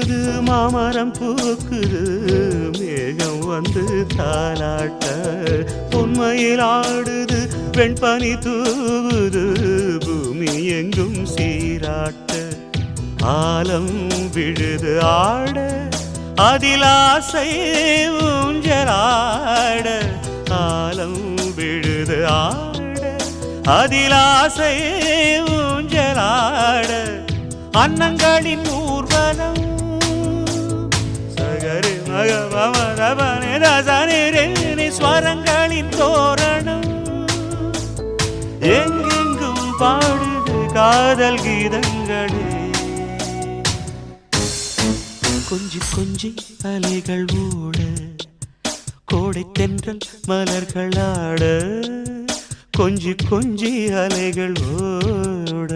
பூக்குது மாமரம் பூக்குது மேகம் வந்து தாலாட்ட உண்மையில் ஆடுது வெண்பனி தூவுது பூமி எங்கும் சீராட்ட ஆலம் விழுது ஆட அதில் ஆசை ஊஞ்சலாட ஆலம் விழுது ஆட அதில் ஆசை ஊஞ்சலாட அன்னங்களின் ஊர்வலம் சகரி மகவமரபனே ரசனிரேனி ஸ்வரங்களின் தோரணம் எங்கெங்கும் பாடுது காதல் கீதங்களே கொஞ்சி கொஞ்சி அலைகள் ஓட கோடை தென்றல் மலர்கள் ஆட கொஞ்சி கொஞ்சி அலைகள் ஓட